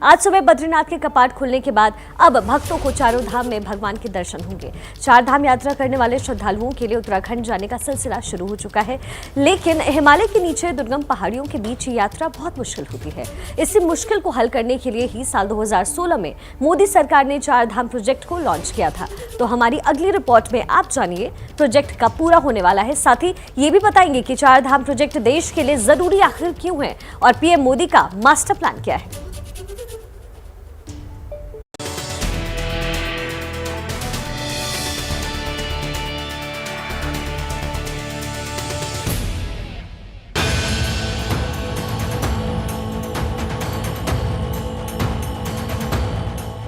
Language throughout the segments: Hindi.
आज सुबह बद्रीनाथ के कपाट खुलने के बाद अब भक्तों को चारों धाम में भगवान के दर्शन होंगे। चार धाम यात्रा करने वाले श्रद्धालुओं के लिए उत्तराखंड जाने का सिलसिला शुरू हो चुका है, लेकिन हिमालय के नीचे दुर्गम पहाड़ियों के बीच ये यात्रा बहुत मुश्किल होती है। इसी मुश्किल को हल करने के लिए ही साल 2016 में मोदी सरकार ने चार धाम प्रोजेक्ट को लॉन्च किया था। तो हमारी अगली रिपोर्ट में आप जानिए प्रोजेक्ट कब पूरा होने वाला है, साथ ही ये भी बताएंगे कि चार धाम प्रोजेक्ट देश के लिए जरूरी आखिर क्यों है और पीएम मोदी का मास्टर प्लान क्या है।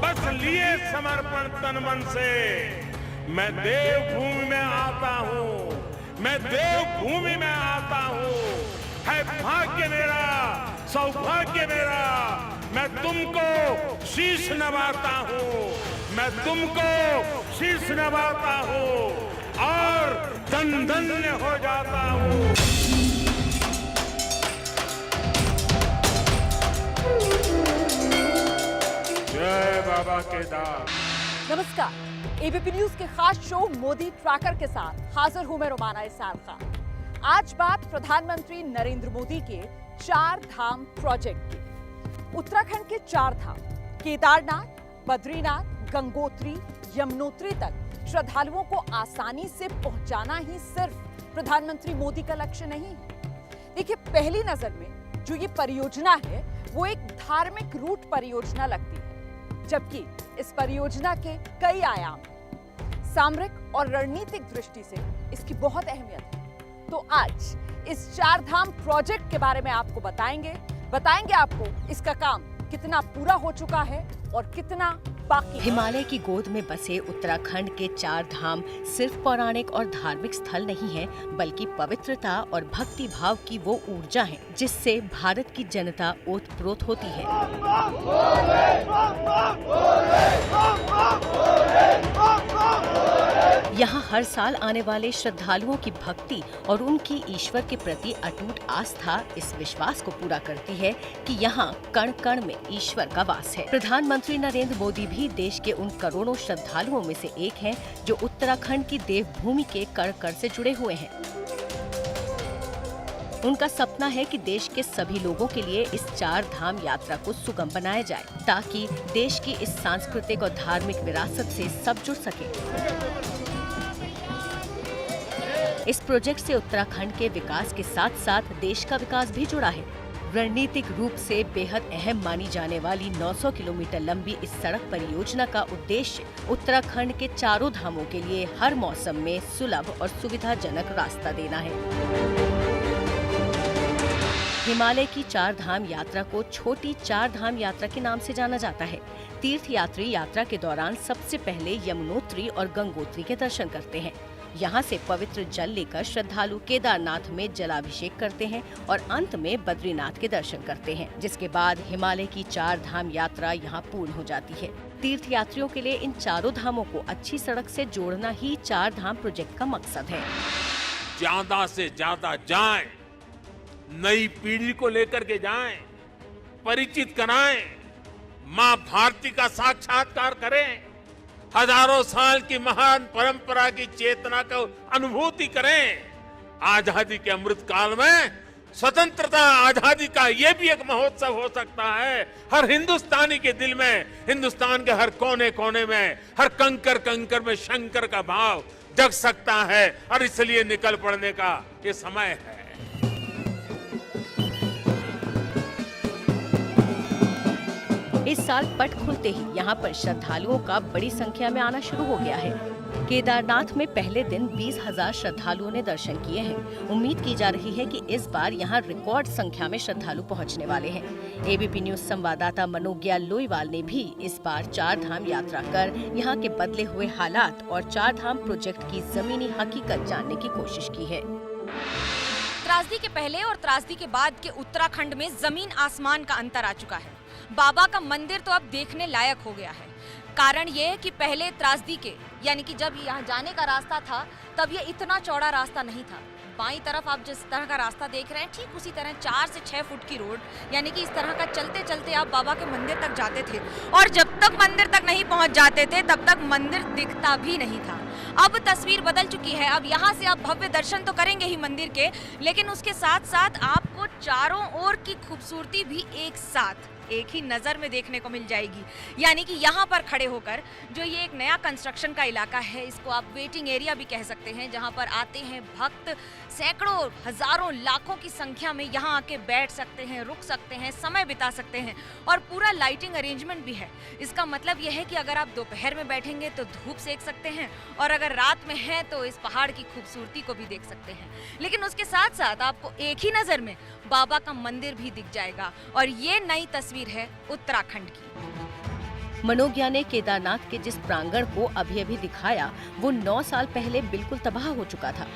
बस लिए समर्पण तन मन से मैं देवभूमि में आता हूँ, मैं देवभूमि में आता हूँ। है भाग्य मेरा, सौभाग्य मेरा, मैं तुमको शीश नवाता हूँ, मैं तुमको शीश नवाता हूँ और धन धन्य हो जाता हूँ। जय बाबा केदार। नमस्कार, एबीपी न्यूज के खास शो मोदी ट्रैकर के साथ हाजिर हूं मैं रोमाना इसाल खान। आज बात प्रधानमंत्री नरेंद्र मोदी के चार धाम प्रोजेक्ट की। उत्तराखंड के चार धाम केदारनाथ, बद्रीनाथ, गंगोत्री, यमुनोत्री तक श्रद्धालुओं को आसानी से पहुंचाना ही सिर्फ प्रधानमंत्री मोदी का लक्ष्य नहीं है। देखिए, पहली नजर में जो ये परियोजना है वो एक धार्मिक रूट परियोजना लगती है, जबकि इस परियोजना के कई आयाम सामरिक और रणनीतिक दृष्टि से इसकी बहुत अहमियत है। तो आज इस चार धाम प्रोजेक्ट के बारे में आपको बताएंगे आपको इसका काम कितना पूरा हो चुका है और कितना बाकी। हिमालय की गोद में बसे उत्तराखंड के चार धाम सिर्फ पौराणिक और धार्मिक स्थल नहीं है, बल्कि पवित्रता और भक्ति भाव की वो ऊर्जा है जिससे भारत की जनता ओतप्रोत होती है। यहाँ हर साल आने वाले श्रद्धालुओं की भक्ति और उनकी ईश्वर के प्रति अटूट आस्था इस विश्वास को पूरा करती है कि यहाँ कण कण में ईश्वर का वास है। प्रधानमंत्री नरेंद्र मोदी भी देश के उन करोड़ों श्रद्धालुओं में से एक हैं जो उत्तराखंड की देवभूमि के कण कण से जुड़े हुए हैं। उनका सपना है कि देश के सभी लोगों के लिए इस चार धाम यात्रा को सुगम बनाया जाए, ताकि देश की इस सांस्कृतिक और धार्मिक विरासत से सब जुड़ सके। इस प्रोजेक्ट से उत्तराखंड के विकास के साथ साथ देश का विकास भी जुड़ा है। रणनीतिक रूप से बेहद अहम मानी जाने वाली 900 किलोमीटर लंबी इस सड़क परियोजना का उद्देश्य उत्तराखंड के चारों धामों के लिए हर मौसम में सुलभ और सुविधाजनक रास्ता देना है। हिमालय की चार धाम यात्रा को छोटी चार धाम यात्रा के नाम से जाना जाता है। तीर्थ यात्री यात्रा के दौरान सबसे पहले यमुनोत्री और गंगोत्री के दर्शन करते हैं। यहाँ से पवित्र जल लेकर श्रद्धालु केदारनाथ में जलाभिषेक करते हैं और अंत में बद्रीनाथ के दर्शन करते हैं, जिसके बाद हिमालय की चार धाम यात्रा यहाँ पूर्ण हो जाती है। तीर्थ यात्रियों के लिए इन चारों धामों को अच्छी सड़क से जोड़ना ही चार धाम प्रोजेक्ट का मकसद है। ज्यादा से ज्यादा जाएं, नई पीढ़ी को लेकर के जाएं, परिचित कराएं, मां भारती का साक्षात्कार करें, हजारों साल की महान परंपरा की चेतना को अनुभूति करें। आजादी के अमृत काल में स्वतंत्रता आजादी का ये भी एक महोत्सव हो सकता है। हर हिंदुस्तानी के दिल में, हिंदुस्तान के हर कोने कोने में, हर कंकर कंकर में शंकर का भाव जग सकता है और इसलिए निकल पड़ने का ये समय है। इस साल पट खुलते ही यहाँ पर श्रद्धालुओं का बड़ी संख्या में आना शुरू हो गया है। केदारनाथ में पहले दिन 20,000 श्रद्धालुओं ने दर्शन किए हैं। उम्मीद की जा रही है कि इस बार यहाँ रिकॉर्ड संख्या में श्रद्धालु पहुँचने वाले हैं। एबीपी न्यूज संवाददाता मनोज्ञा लोईवाल ने भी इस बार चार धाम यात्रा कर यहाँ के बदले हुए हालात और चार धाम प्रोजेक्ट की जमीनी हकीकत जानने की कोशिश की है। त्रासदी के पहले और त्रासदी के बाद के उत्तराखंड में जमीन आसमान का अंतर आ चुका है। बाबा का मंदिर तो अब देखने लायक हो गया है। कारण ये है कि पहले त्रासदी के यानी कि जब यहाँ जाने का रास्ता था तब ये इतना चौड़ा रास्ता नहीं था। बाईं तरफ आप जिस तरह का रास्ता देख रहे हैं, ठीक उसी तरह 4 से 6 फुट की रोड, यानी कि इस तरह का चलते चलते आप बाबा के मंदिर तक जाते थे और जब तक मंदिर तक नहीं पहुंच जाते थे तब तक मंदिर दिखता भी नहीं था। अब तस्वीर बदल चुकी है। अब यहाँ से आप भव्य दर्शन तो करेंगे ही मंदिर के, लेकिन उसके साथ साथ आपको चारों ओर की खूबसूरती भी एक साथ एक ही नज़र में देखने को मिल जाएगी। यानी कि यहाँ पर खड़े होकर जो ये एक नया कंस्ट्रक्शन का इलाका है, इसको आप वेटिंग एरिया भी कह सकते हैं, जहाँ पर आते हैं भक्त, सैकड़ों, हजारों, लाखों की संख्या में यहाँ आके बैठ सकते हैं, रुक सकते हैं, समय बिता सकते हैं और पूरा लाइटिंग अरेंजमेंट भी है। इसका मतलब यह है कि अगर आप दोपहर में बैठेंगे तो धूप सेक सकते हैं और अगर रात में हैं तो इस पहाड़ की खूबसूरती को भी देख सकते हैं। लेकिन उसके साथ साथ आपको एक ही नज़र में बाबा का मंदिर भी दिख जाएगा और ये नई तस्वीर है उत्तराखंड की। मनोज्ञा ने केदारनाथ के जिस प्रांगण को अभी अभी दिखाया वो 9 साल पहले बिल्कुल तबाह हो चुका था।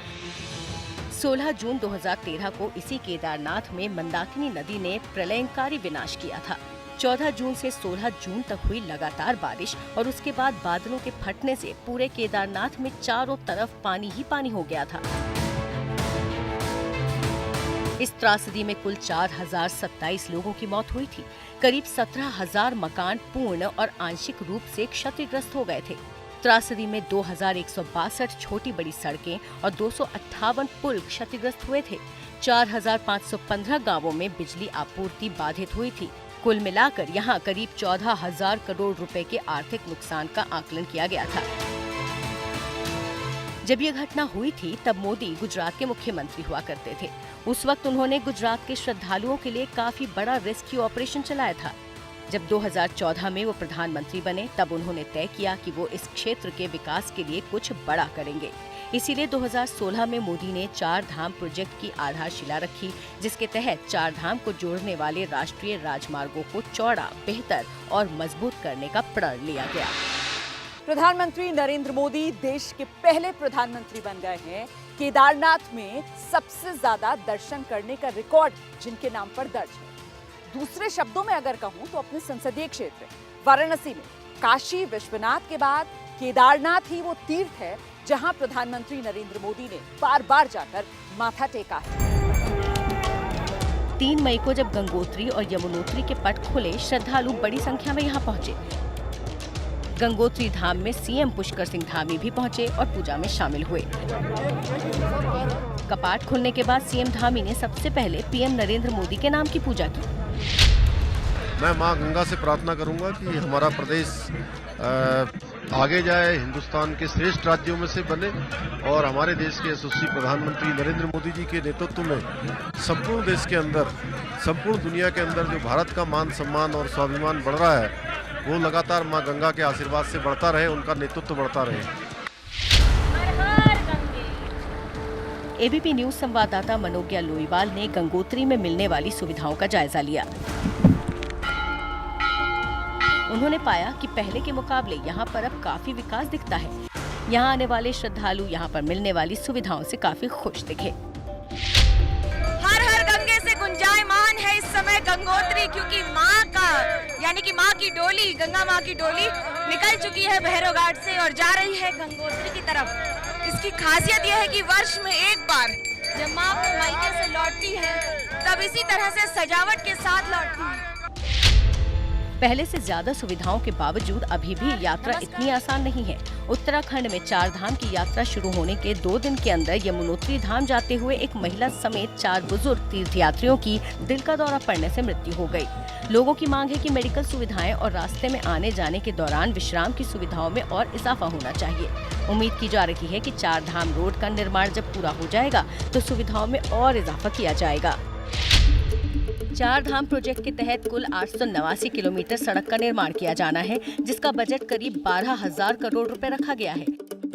16 जून 2013 को इसी केदारनाथ में मंदाकिनी नदी ने प्रलयंकारी विनाश किया था। 14 जून से 16 जून तक हुई लगातार बारिश और उसके बाद बादलों के फटने से पूरे केदारनाथ में चारों तरफ पानी ही पानी हो गया था। इस त्रासदी में कुल 4027 लोगों की मौत हुई थी। करीब 17,000 मकान पूर्ण और आंशिक रूप से क्षतिग्रस्त हो गए थे। त्रासदी में 2162 छोटी बड़ी सड़कें और 258 पुल क्षतिग्रस्त हुए थे। 4515 गांवों में बिजली आपूर्ति बाधित हुई थी। कुल मिलाकर यहाँ करीब 14,000 करोड़ रुपए के आर्थिक नुकसान का आकलन किया गया था। जब ये घटना हुई थी तब मोदी गुजरात के मुख्यमंत्री हुआ करते थे। उस वक्त उन्होंने गुजरात के श्रद्धालुओं के लिए काफी बड़ा रेस्क्यू ऑपरेशन चलाया था। जब 2014 में वो प्रधानमंत्री बने तब उन्होंने तय किया कि वो इस क्षेत्र के विकास के लिए कुछ बड़ा करेंगे। इसीलिए 2016 में मोदी ने 4 धाम प्रोजेक्ट की आधारशिला रखी, जिसके तहत 4 धाम को जोड़ने वाले राष्ट्रीय राजमार्गों को चौड़ा, बेहतर और मजबूत करने का प्रण लिया गया। प्रधानमंत्री नरेंद्र मोदी देश के पहले प्रधानमंत्री बन गए हैं केदारनाथ में सबसे ज्यादा दर्शन करने का रिकॉर्ड जिनके नाम पर दर्ज है। दूसरे शब्दों में अगर कहूं तो अपने संसदीय क्षेत्र वाराणसी में काशी विश्वनाथ के बाद केदारनाथ ही वो तीर्थ है जहां प्रधानमंत्री नरेंद्र मोदी ने बार बार जाकर माथा टेका है। 3 मई को जब गंगोत्री और यमुनोत्री के पट खुले, श्रद्धालु बड़ी संख्या में यहाँ पहुँचे। गंगोत्री धाम में सीएम पुष्कर सिंह धामी भी पहुंचे और पूजा में शामिल हुए। कपाट खुलने के बाद सीएम धामी ने सबसे पहले पीएम नरेंद्र मोदी के नाम की पूजा की। मैं मां गंगा से प्रार्थना करूंगा कि हमारा प्रदेश आगे जाए, हिंदुस्तान के श्रेष्ठ राज्यों में से बने और हमारे देश के यशस्वी प्रधानमंत्री नरेंद्र मोदी जी के नेतृत्व में संपूर्ण देश के अंदर, संपूर्ण दुनिया के अंदर जो भारत का मान सम्मान और स्वाभिमान बढ़ रहा है वो लगातार मां गंगा के आशीर्वाद से बढ़ता रहे, उनका नेतृत्व बढ़ता रहे। एबीपी न्यूज संवाददाता मनोज्ञा लोईवाल ने गंगोत्री में मिलने वाली सुविधाओं का जायजा लिया। उन्होंने पाया कि पहले के मुकाबले यहाँ पर अब काफी विकास दिखता है। यहाँ आने वाले श्रद्धालु यहाँ पर मिलने वाली सुविधाओं से काफी खुश दिखे। हर हर गंगे से गुंजायमान है इस समय गंगोत्री, क्योंकि माँ का यानी कि माँ की डोली, गंगा माँ की डोली निकल चुकी है भैरव घाट से और जा रही है गंगोत्री की तरफ। इसकी खासियत यह है कि वर्ष में एक बार जब माँ अपने मायके से लौटती है तब इसी तरह से सजावट के साथ लौटती है। पहले से ज्यादा सुविधाओं के बावजूद अभी भी यात्रा इतनी आसान नहीं है। उत्तराखंड में 4 धाम की यात्रा शुरू होने के 2 दिन के अंदर यमुनोत्री धाम जाते हुए एक महिला समेत 4 बुजुर्ग तीर्थयात्रियों की दिल का दौरा पड़ने से मृत्यु हो गई। लोगों की मांग है कि मेडिकल सुविधाएं और रास्ते में आने जाने के दौरान विश्राम की सुविधाओं में और इजाफा होना चाहिए। उम्मीद की जा रही है कि 4 धाम रोड का निर्माण जब पूरा हो जाएगा तो सुविधाओं में और इजाफा किया जाएगा। 4 धाम प्रोजेक्ट के तहत कुल 889 किलोमीटर सड़क का निर्माण किया जाना है, जिसका बजट करीब 12,000 करोड़ रुपए रखा गया है।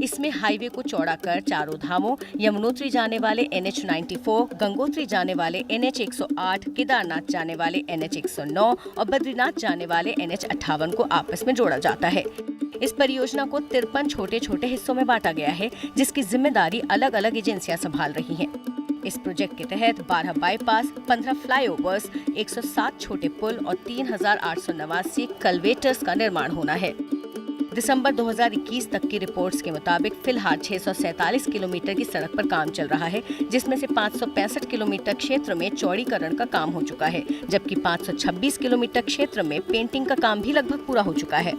इसमें हाईवे को चौड़ा कर चारों धामों, यमुनोत्री जाने वाले NH94, गंगोत्री जाने वाले NH 108, केदारनाथ जाने वाले NH 109 और बद्रीनाथ जाने वाले NH 58 को आपस में जोड़ा जाता है। इस परियोजना को 53 छोटे छोटे हिस्सों में बांटा गया है, जिसकी जिम्मेदारी अलग अलग एजेंसियां संभाल रही हैं। इस प्रोजेक्ट के तहत 12 बाईपास, 15 फ्लाईओवर्स, 107 छोटे पुल और 3,889 कल्वेटर्स का निर्माण होना है। दिसंबर 2021 तक की रिपोर्ट्स के मुताबिक फिलहाल 647 किलोमीटर की सड़क पर काम चल रहा है, जिसमें से 565 किलोमीटर क्षेत्र में चौड़ीकरण का काम हो चुका है, जबकि 526 किलोमीटर क्षेत्र में पेंटिंग का काम भी लगभग पूरा हो चुका है।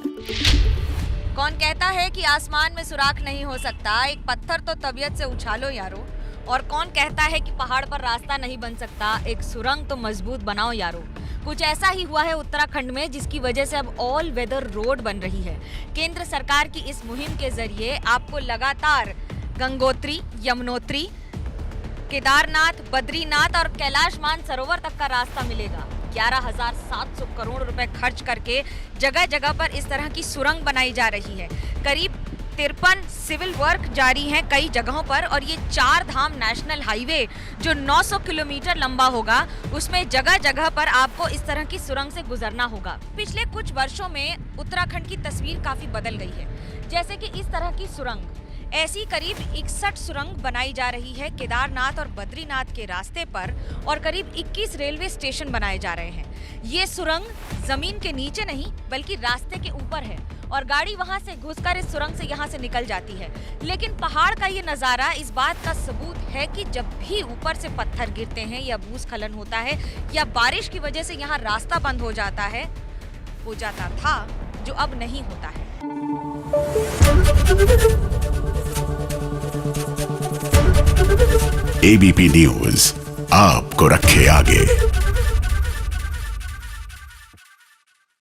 कौन कहता है कि आसमान में सुराख नहीं हो सकता, एक पत्थर तो तबीयत से उछालो यारो। और कौन कहता है कि पहाड़ पर रास्ता नहीं बन सकता, एक सुरंग तो मजबूत बनाओ यारो। कुछ ऐसा ही हुआ है उत्तराखंड में, जिसकी वजह से अब ऑल वेदर रोड बन रही है। केंद्र सरकार की इस मुहिम के जरिए आपको लगातार गंगोत्री, यमुनोत्री, केदारनाथ, बद्रीनाथ और कैलाश मानसरोवर तक का रास्ता मिलेगा। 11,700 करोड़ रुपए खर्च करके जगह जगह पर इस तरह की सुरंग बनाई जा रही है। करीब 53 सिविल वर्क जारी हैं कई जगहों पर, और ये 4 धाम नेशनल हाईवे जो 900 किलोमीटर लंबा होगा, उसमें जगह जगह पर आपको इस तरह की सुरंग से गुजरना होगा। पिछले कुछ वर्षों में उत्तराखंड की तस्वीर काफी बदल गई है। जैसे कि इस तरह की सुरंग, ऐसी करीब 61 सुरंग बनाई जा रही है केदारनाथ और बद्रीनाथ के रास्ते पर, और करीब 21 रेलवे स्टेशन बनाए जा रहे हैं। ये सुरंग जमीन के नीचे नहीं बल्कि रास्ते के ऊपर है, और गाड़ी वहां से घुसकर इस सुरंग से यहाँ से निकल जाती है। लेकिन पहाड़ का ये नज़ारा इस बात का सबूत है कि जब भी ऊपर से पत्थर गिरते हैं या भूस्खलन होता है या बारिश की वजह से यहाँ रास्ता बंद हो जाता था, जो अब नहीं होता है। एबीपी न्यूज आपको रखे आगे।